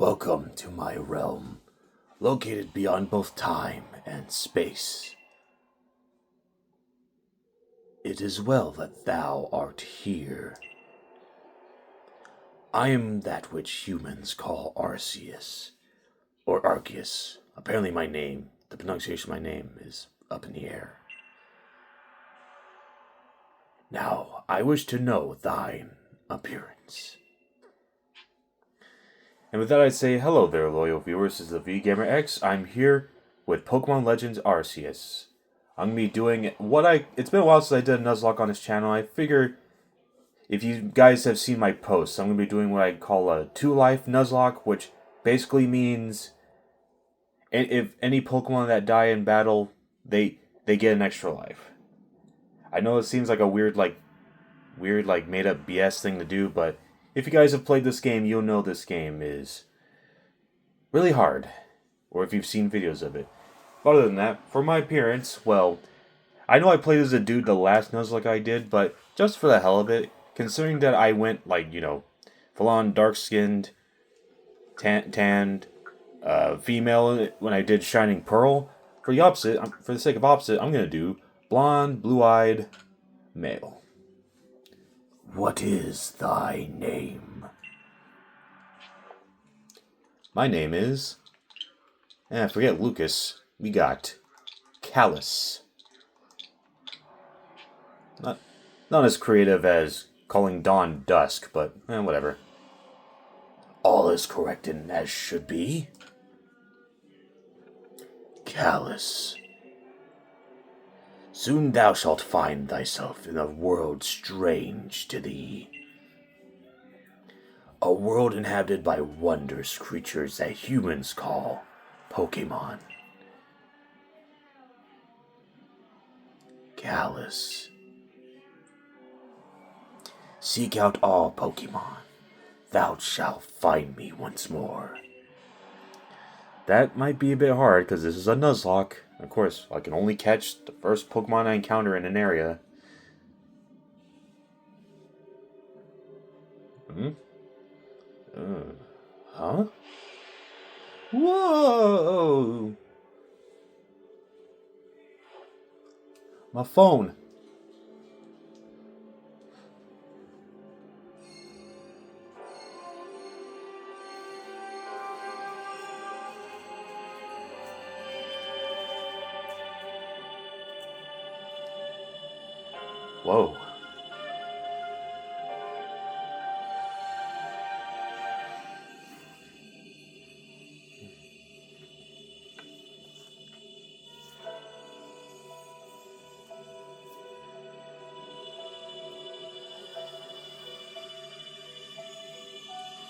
Welcome to my realm, located beyond both time and space. It is well that thou art here. I am that which humans call Arceus, or Arceus. Apparently the pronunciation of my name is up in the air. Now, I wish to know thine appearance. And with that, I'd say hello there, loyal viewers. This is the VGamerX. I'm here with Pokemon Legends Arceus. I'm going to be doing it's been a while since I did a Nuzlocke on this channel. I figure if you guys have seen my posts, I'm going to be doing what I call a 2-life Nuzlocke, which basically means if any Pokemon that die in battle, they get an extra life. I know it seems like a weird made up BS thing to do, but if you guys have played this game, you'll know this game is really hard, or if you've seen videos of it. Other than that, for my appearance, well, I know I played as a dude the last Nuzlocke I did, but just for the hell of it, considering that I went, full-on dark-skinned, tanned, female when I did Shining Pearl, for the sake of opposite, I'm going to do blonde, blue-eyed, male. What is thy name? My name is... forget Lucas. We got Callus. Not as creative as calling dawn dusk, but whatever. All is correct and as should be. Callus. Soon thou shalt find thyself in a world strange to thee. A world inhabited by wondrous creatures that humans call Pokemon. Callus. Seek out all Pokemon. Thou shalt find me once more. That might be a bit hard, because this is a Nuzlocke. Of course, I can only catch the first Pokemon I encounter in an area. Huh? Whoa! My phone. Whoa.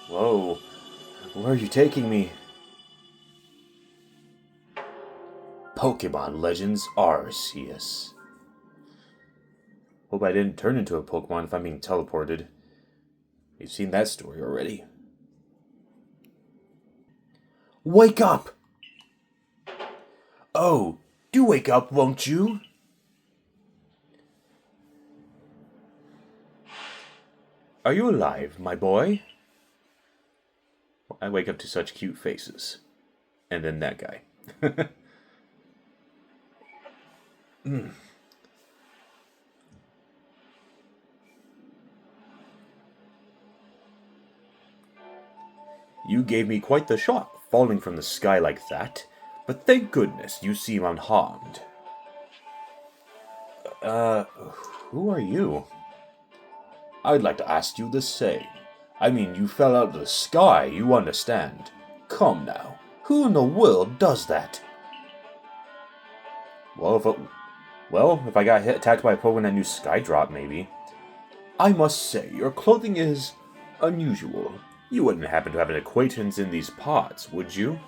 Whoa. Where are you taking me? Pokemon Legends Arceus. Hope I didn't turn into a Pokemon if I'm being teleported. You've seen that story already. Wake up! Oh, do wake up, won't you? Are you alive, my boy? I wake up to such cute faces. And then that guy. You gave me quite the shock, falling from the sky like that. But thank goodness you seem unharmed. Who are you? I'd like to ask you the same. I mean, you fell out of the sky, you understand. Come now, who in the world does that? Well, if I got attacked by a Pokemon that knew Skydrop, maybe. I must say, your clothing is unusual. You wouldn't happen to have an acquaintance in these parts, would you?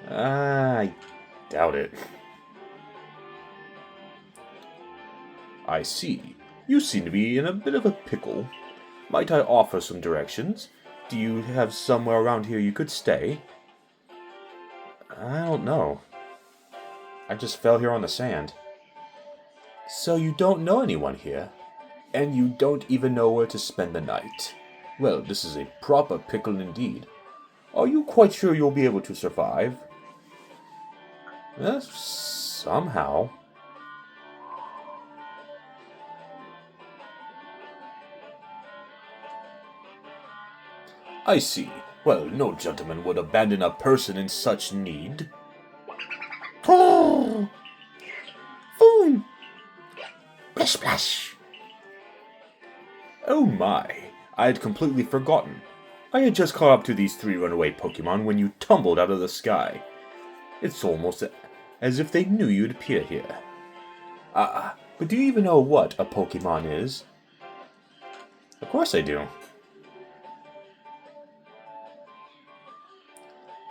I doubt it. I see. You seem to be in a bit of a pickle. Might I offer some directions? Do you have somewhere around here you could stay? I don't know. I just fell here on the sand. So you don't know anyone here? And you don't even know where to spend the night? Well, this is a proper pickle indeed. Are you quite sure you'll be able to survive? Somehow. I see. Well, no gentleman would abandon a person in such need. Oh! Boom! Splash, splash! Oh my, I had completely forgotten. I had just caught up to these 3 runaway Pokemon when you tumbled out of the sky. It's almost as if they knew you'd appear here. But do you even know what a Pokemon is? Of course I do.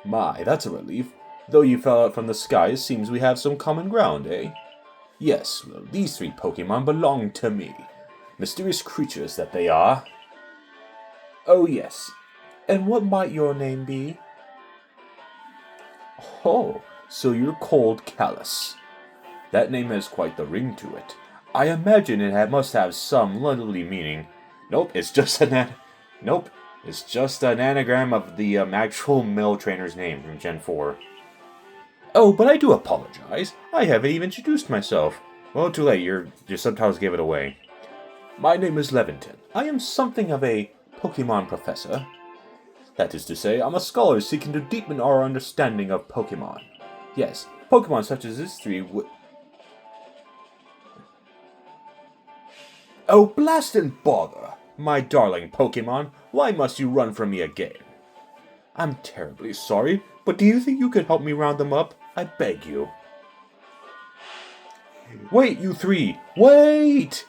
My, that's a relief. Though you fell out from the sky, it seems we have some common ground, eh? Yes, well, these 3 Pokemon belong to me. Mysterious creatures that they are. Oh yes. And what might your name be? Oh, so you're called Callus. That name has quite the ring to it. I imagine it must have some lovely meaning. Nope, it's just an anagram of the actual male trainer's name from Gen 4. Oh, but I do apologize. I haven't even introduced myself. Well, too late. Your subtitles gave it away. My name is Levinton. I am something of a Pokemon professor. That is to say, I'm a scholar seeking to deepen our understanding of Pokemon. Yes, Pokemon such as this 3 would... Oh, blast and bother! My darling Pokemon, why must you run from me again? I'm terribly sorry, but do you think you could help me round them up? I beg you. Wait, you 3! Wait!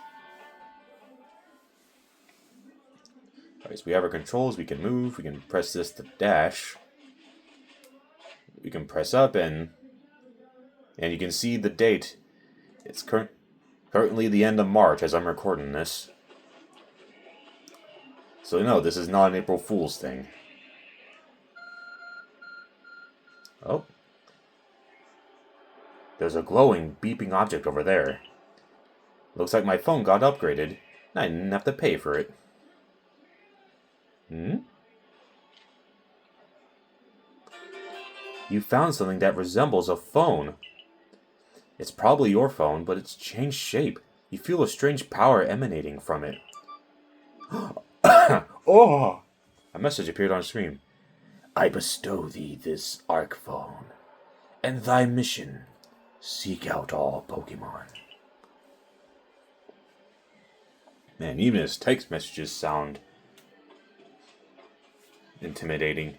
Alright, so we have our controls, we can move, we can press this to dash. We can press up and you can see the date. It's currently the end of March as I'm recording this. So no, this is not an April Fool's thing. Oh. There's a glowing, beeping object over there. Looks like my phone got upgraded, and I didn't have to pay for it. You found something that resembles a phone. It's probably your phone, but it's changed shape. You feel a strange power emanating from it. Oh! A message appeared on screen. I bestow thee this Arc Phone, and thy mission, seek out all Pokemon. Man, even his text messages sound intimidating.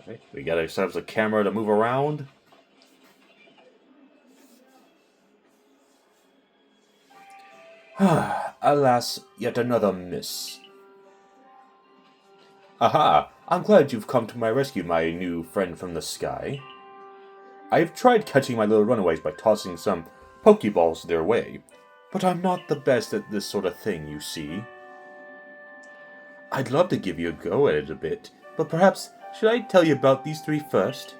Okay, we got ourselves a camera to move around. Alas, yet another miss. Aha! I'm glad you've come to my rescue, my new friend from the sky. I've tried catching my little runaways by tossing some Pokeballs their way, but I'm not the best at this sort of thing, you see. I'd love to give you a go at it a bit, but perhaps should I tell you about these 3 first?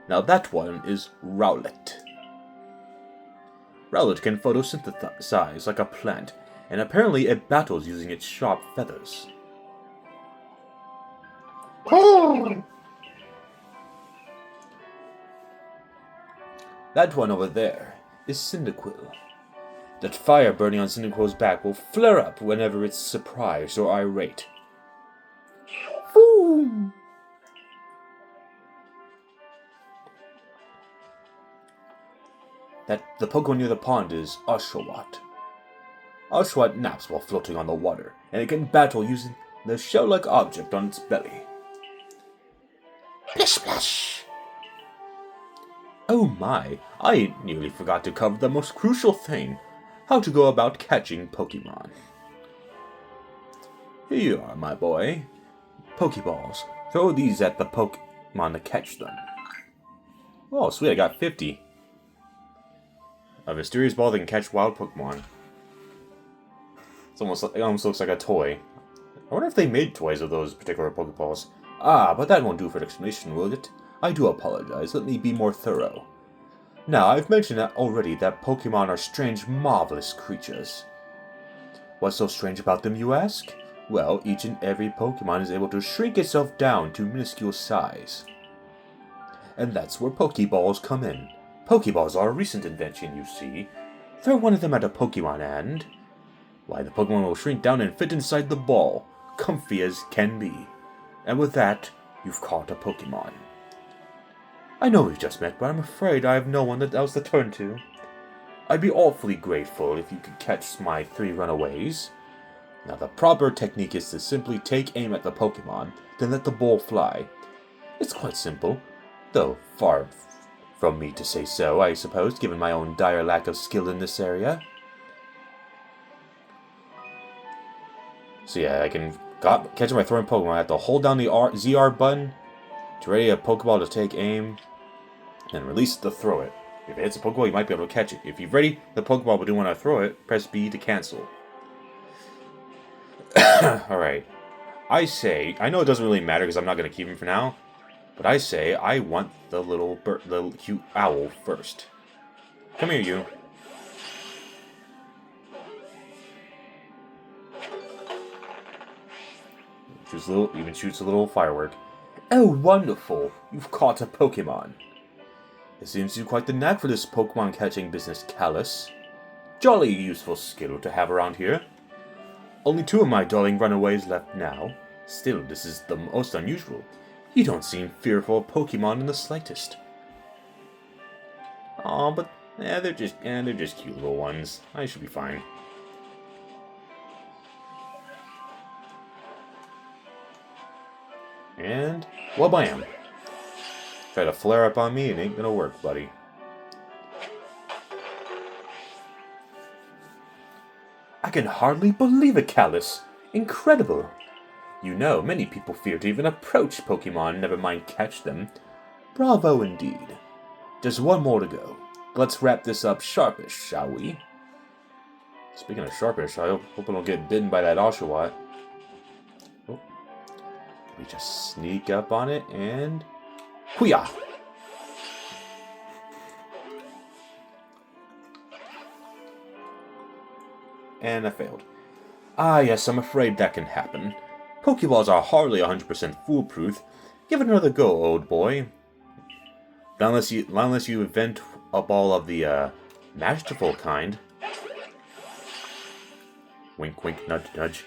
Now that one is Rowlet. Rowlet can photosynthesize like a plant, and apparently it battles using its sharp feathers. That one over there is Cyndaquil. That fire burning on Cyndaquil's back will flare up whenever it's surprised or irate. Boom! The Pokemon near the pond is Oshawott. Oshawott naps while floating on the water, and it can battle using the shell-like object on its belly. Plish splash! Oh my, I nearly forgot to cover the most crucial thing, how to go about catching Pokemon. Here you are, my boy. Pokeballs. Throw these at the Pokemon to catch them. Oh, sweet, I got 50. A mysterious ball that can catch wild Pokemon. It almost looks like a toy. I wonder if they made toys of those particular Pokeballs. But that won't do for an explanation, will it? I do apologize. Let me be more thorough. Now, I've mentioned already that Pokemon are strange, marvelous creatures. What's so strange about them, you ask? Well, each and every Pokemon is able to shrink itself down to minuscule size. And that's where Pokeballs come in. Pokeballs are a recent invention, you see. Throw one of them at a Pokemon and... why, the Pokemon will shrink down and fit inside the ball, comfy as can be. And with that, you've caught a Pokemon. I know we've just met, but I'm afraid I have no one else to turn to. I'd be awfully grateful if you could catch my 3 runaways. Now, the proper technique is to simply take aim at the Pokemon, then let the ball fly. It's quite simple, though far from me to say so, I suppose, given my own dire lack of skill in this area. So yeah, I can catch my throwing Pokemon. I have to hold down the ZR button to ready a Pokeball to take aim, and release it to throw it. If it hits a Pokeball, you might be able to catch it. If you've ready the Pokeball but don't want to throw it, press B to cancel. Alright. I know it doesn't really matter because I'm not going to keep him for now, but I say I want the little cute owl first. Come here, you. Even shoots a little firework. Oh, wonderful! You've caught a Pokemon. It seems you've quite the knack for this Pokemon catching business, Callus. Jolly useful skill to have around here. Only 2 of my darling runaways left now. Still, this is the most unusual. You don't seem fearful of Pokemon in the slightest. Aw, but they're just cute little ones. I should be fine. And well, bam. Try to flare up on me, it ain't gonna work, buddy. I can hardly believe it, Callus. Incredible. You know, many people fear to even approach Pokemon, never mind catch them. Bravo indeed. Just 1 more to go. Let's wrap this up sharpish, shall we? Speaking of sharpish, I hope I don't get bitten by that Oshawott. Oh. We just sneak up on it and... hoo-yah! And I failed. Ah yes, I'm afraid that can happen. Pokeballs are hardly 100% foolproof. Give it another go, old boy. Unless you invent a ball of the masterful kind. Wink, wink, nudge, nudge.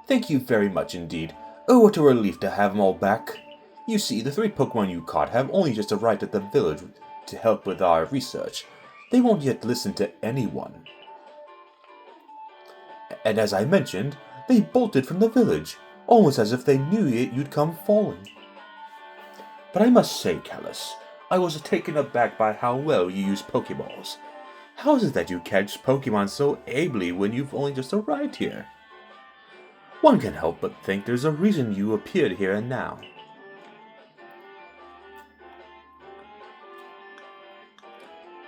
Thank you very much indeed. Oh, what a relief to have them all back. You see, the 3 Pokemon you caught have only just arrived at the village to help with our research. They won't yet listen to anyone. And as I mentioned, they bolted from the village, almost as if they knew you'd come falling. But I must say, Callus, I was taken aback by how well you use Pokeballs. How is it that you catch Pokemon so ably when you've only just arrived here? One can't help but think there's a reason you appeared here and now.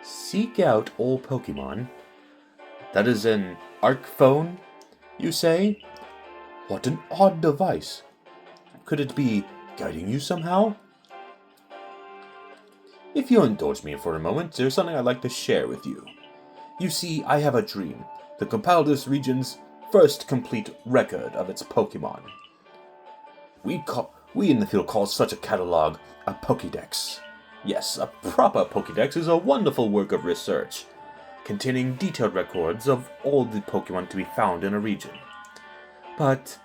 Seek out all Pokemon? That is an Arc phone, you say? What an odd device. Could it be guiding you somehow? If you'll indulge me for a moment, there's something I'd like to share with you. You see, I have a dream to compile this region's first complete record of its Pokemon. We in the field call such a catalog a Pokédex. Yes, a proper Pokédex is a wonderful work of research, containing detailed records of all the Pokemon to be found in a region. But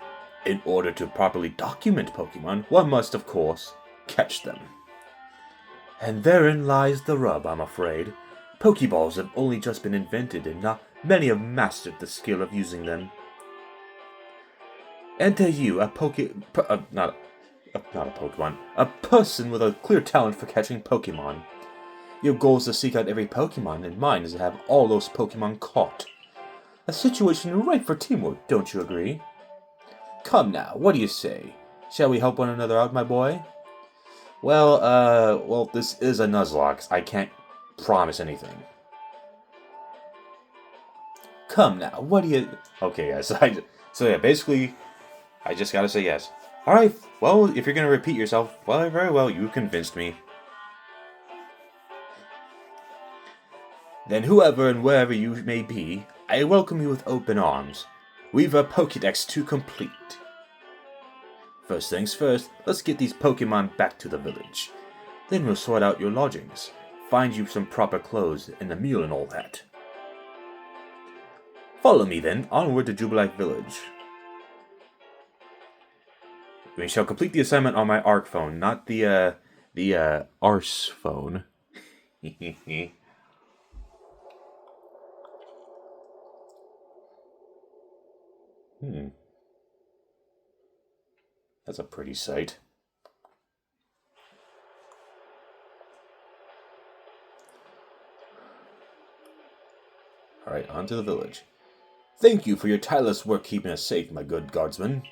in order to properly document Pokemon, one must, of course, catch them. And therein lies the rub, I'm afraid. Pokeballs have only just been invented, and not many have mastered the skill of using them. Enter you, a person with a clear talent for catching Pokemon. Your goal is to seek out every Pokemon, and mine is to have all those Pokemon caught. A situation ripe for teamwork, don't you agree? Come now, what do you say? Shall we help one another out, my boy? Well, this is a Nuzlocke. I can't promise anything. Come now, what do you... Okay, yes, so yeah, basically, I just gotta say yes. Alright, well, if you're gonna repeat yourself, well, very well, you convinced me. Then whoever and wherever you may be, I welcome you with open arms. We've a Pokédex to complete. First things first, let's get these Pokemon back to the village. Then we'll sort out your lodgings, find you some proper clothes, and a meal and all that. Follow me then, onward to Jubilife Village. We shall complete the assignment on my ARC phone, not the Arse phone. That's a pretty sight. Alright, on to the village. Thank you for your tireless work keeping us safe, my good guardsman.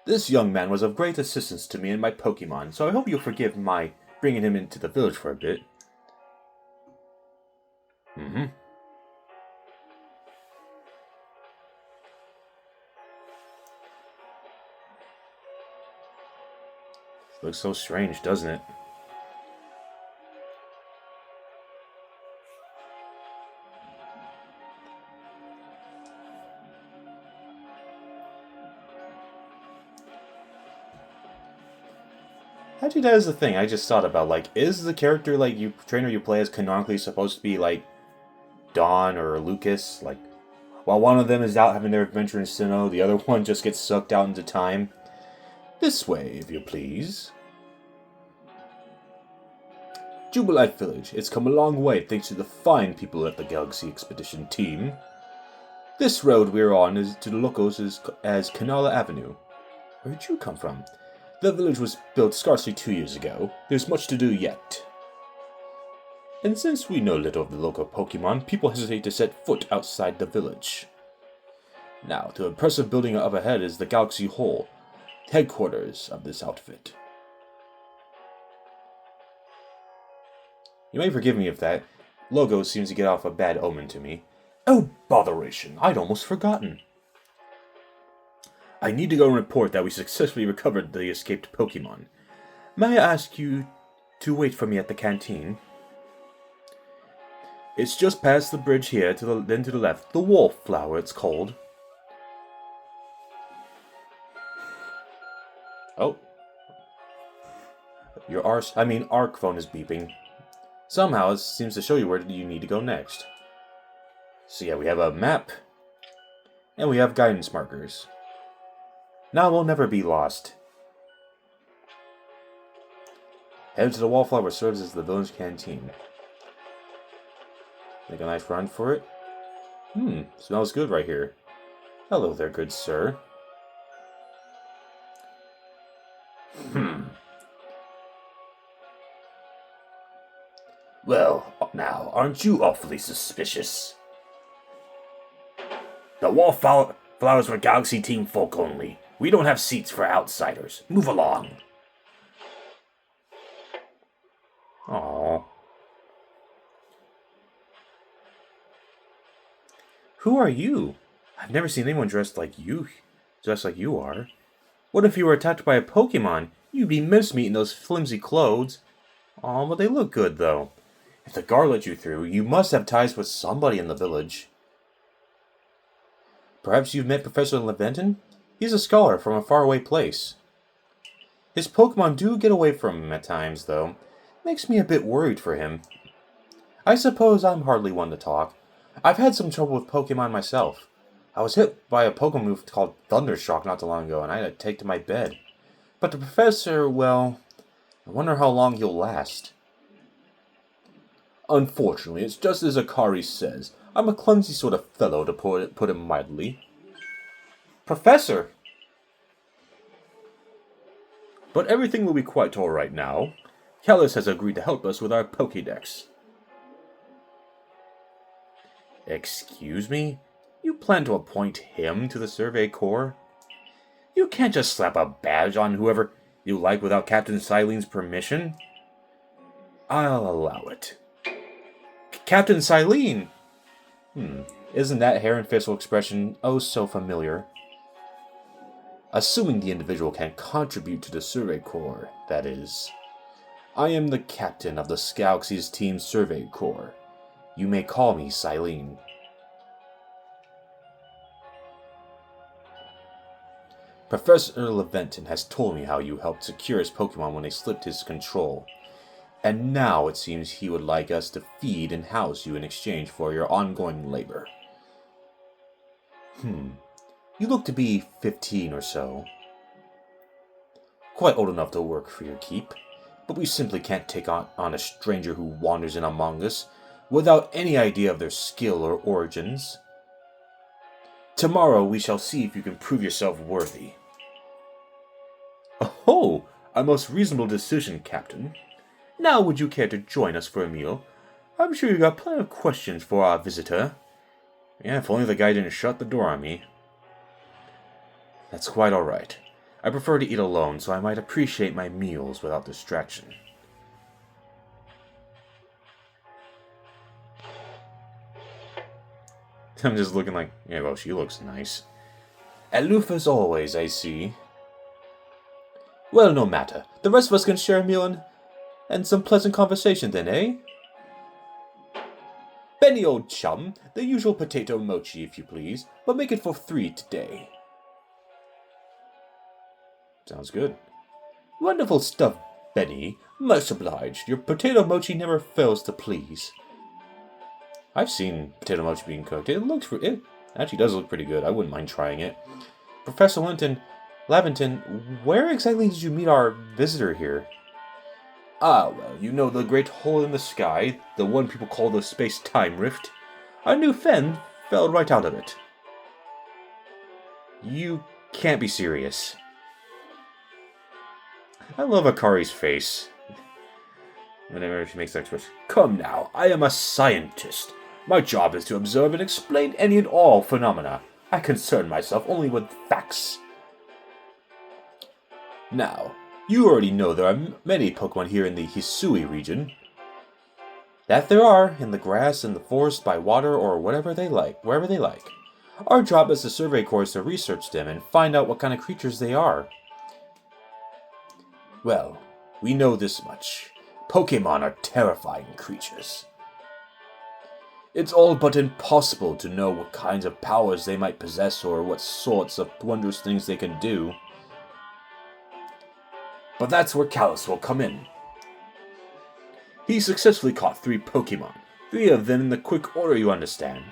This young man was of great assistance to me and my Pokemon, so I hope you'll forgive my bringing him into the village for a bit. Looks so strange, doesn't it? Actually, that is the thing I just thought about. Like, is the character, like, trainer you play as canonically supposed to be, like, Dawn or Lucas? Like, while one of them is out having their adventure in Sinnoh, the other one just gets sucked out into time? This way, if you please. Jubilife Village. It's come a long way thanks to the fine people at the Galaxy Expedition team. This road we're on is to the locals as Canala Avenue. Where'd you come from? The village was built scarcely 2 years ago. There's much to do yet. And since we know little of the local Pokemon, people hesitate to set foot outside the village. Now, the impressive building up ahead is the Galaxy Hall, headquarters of this outfit. You may forgive me if that logo seems to get off a bad omen to me. Oh, botheration, I'd almost forgotten. I need to go and report that we successfully recovered the escaped Pokemon. May I ask you to wait for me at the canteen? It's just past the bridge here, then to the left. The Wallflower, it's called. Oh. Your ARC phone is beeping. Somehow it seems to show you where you need to go next. So yeah, we have a map. And we have guidance markers. Now we'll never be lost. Head to the Wallflower serves as the village canteen. Make a nice run for it. Smells good right here. Hello there, good sir. Well, now, aren't you awfully suspicious? The Wallflowers for Galaxy Team folk only. We don't have seats for outsiders. Move along. Aww. Who are you? I've never seen anyone dressed like you are. What if you were attacked by a Pokemon? You'd be mincemeat in those flimsy clothes. Aw, but they look good, though. If the guard let you through, you must have ties with somebody in the village. Perhaps you've met Professor Leventon? He's a scholar from a faraway place. His Pokemon do get away from him at times, though. Makes me a bit worried for him. I suppose I'm hardly one to talk. I've had some trouble with Pokemon myself. I was hit by a Pokemon move called Thundershock not too long ago, and I had to take to my bed. But the professor, well, I wonder how long he'll last. Unfortunately, it's just as Akari says. I'm a clumsy sort of fellow, to put it mildly. Professor! But everything will be quite alright now. Callus has agreed to help us with our Pokédex. Excuse me? You plan to appoint him to the Survey Corps? You can't just slap a badge on whoever you like without Captain Silene's permission. I'll allow it. Captain Silene! Isn't that hair and facial expression oh so familiar? Assuming the individual can contribute to the Survey Corps, that is. I am the captain of the Galaxy's Team Survey Corps. You may call me Silene. Professor Leventon has told me how you helped secure his Pokemon when they slipped his control. And now it seems he would like us to feed and house you in exchange for your ongoing labor. You look to be 15 or so. Quite old enough to work for your keep, but we simply can't take on a stranger who wanders in among us without any idea of their skill or origins. Tomorrow we shall see if you can prove yourself worthy. Oh, a most reasonable decision, Captain. Now would you care to join us for a meal? I'm sure you got plenty of questions for our visitor. Yeah, if only the guy didn't shut the door on me. That's quite alright. I prefer to eat alone, so I might appreciate my meals without distraction. I'm just looking like, yeah, well, she looks nice. Aloof as always, I see. Well, no matter. The rest of us can share a meal and some pleasant conversation then, eh? Benny, old chum, the usual potato mochi, if you please, but make it for 3 today. Sounds good. Wonderful stuff, Benny. Much obliged. Your potato mochi never fails to please. I've seen potato mochi being cooked. It actually does look pretty good. I wouldn't mind trying it. Professor Laventon, where exactly did you meet our visitor here? Ah, well, you know the great hole in the sky, the one people call the space-time rift. Our new friend fell right out of it. You can't be serious. I love Akari's face. Whenever she makes that expression. Come now, I am a scientist. My job is to observe and explain any and all phenomena. I concern myself only with facts. Now, you already know there are many Pokemon here in the Hisui region. That there are, in the grass, in the forest, by water, or wherever they like. Our job as the Survey Corps is to research them and find out what kind of creatures they are. Well, we know this much. Pokemon are terrifying creatures. It's all but impossible to know what kinds of powers they might possess or what sorts of wondrous things they can do. But that's where Callus will come in. He successfully caught 3 Pokemon. 3 of them in the quick order, you understand.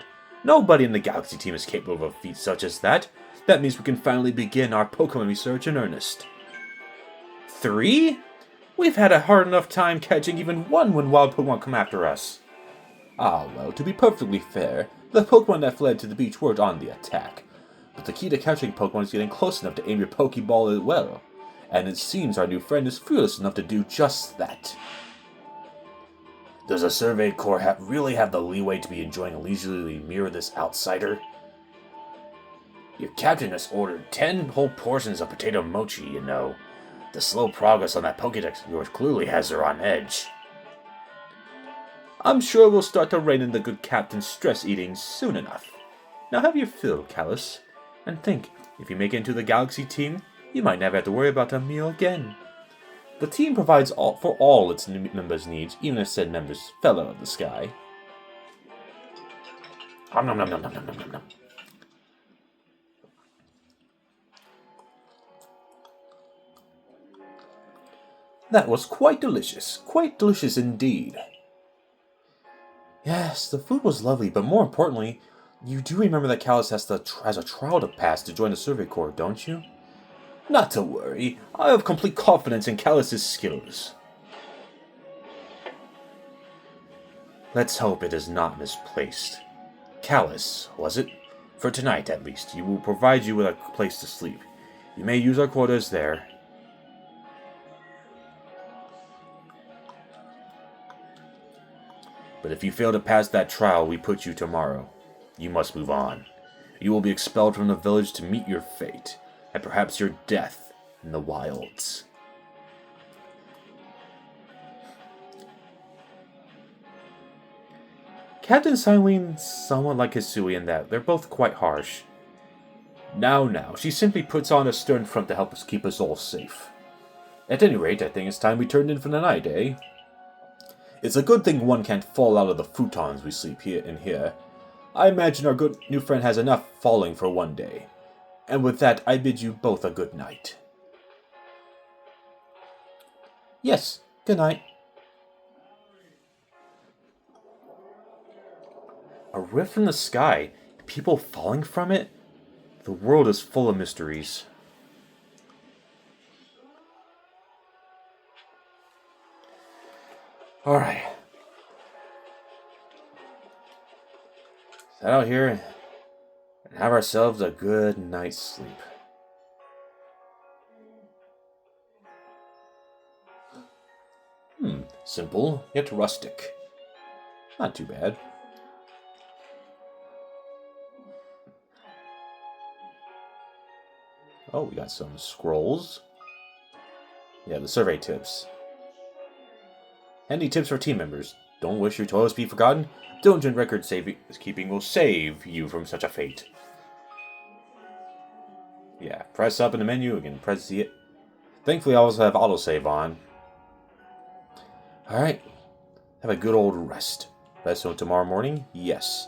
Nobody in the Galaxy team is capable of a feat such as that. That means we can finally begin our Pokemon research in earnest. 3? We've had a hard enough time catching even one when wild Pokemon come after us. Ah, well, to be perfectly fair, the Pokemon that fled to the beach weren't on the attack. But the key to catching Pokemon is getting close enough to aim your Pokeball as well. And it seems our new friend is fearless enough to do just that. Does the Survey Corps really have the leeway to be enjoying a leisurely meal of this outsider? Your captain has ordered 10 whole portions of potato mochi, you know. The slow progress on that Pokédex of yours clearly has her on edge. I'm sure we'll start to rein in the good captain's stress eating soon enough. Now have your fill, Callus. And think, if you make it into the Galaxy team, you might never have to worry about a meal again. The team provides for all its members' needs, even if said members fell out of the sky. Nom nom nom nom nom nom nom nom. That was quite delicious indeed. Yes, the food was lovely, but more importantly, you do remember that Callus has a trial to pass to join the Survey Corps, don't you? Not to worry, I have complete confidence in Callus's skills. Let's hope it is not misplaced. Callus, was it? For tonight, at least, we will provide you with a place to sleep. You may use our quarters there. But if you fail to pass that trial we put you tomorrow, you must move on. You will be expelled from the village to meet your fate, and perhaps your death in the wilds. Captain Silene's somewhat like Hisui in that they're both quite harsh. Now, she simply puts on a stern front to help us keep us all safe. At any rate, I think it's time we turned in for the night, eh? It's a good thing one can't fall out of the futons we sleep here. I imagine our good new friend has enough falling for one day. And with that, I bid you both a good night. Yes, good night. A rift from the sky? People falling from it? The world is full of mysteries. Alright. Set out here and have ourselves a good night's sleep. Simple, yet rustic. Not too bad. Oh, we got some scrolls. Yeah, the survey tips. Handy tips for team members. Don't wish your toilets be forgotten. Diligent record keeping will save you from such a fate. Yeah, press up in the menu again. Press Z. Thankfully, I also have autosave on. Alright. Have a good old rest. Rest until tomorrow morning? Yes.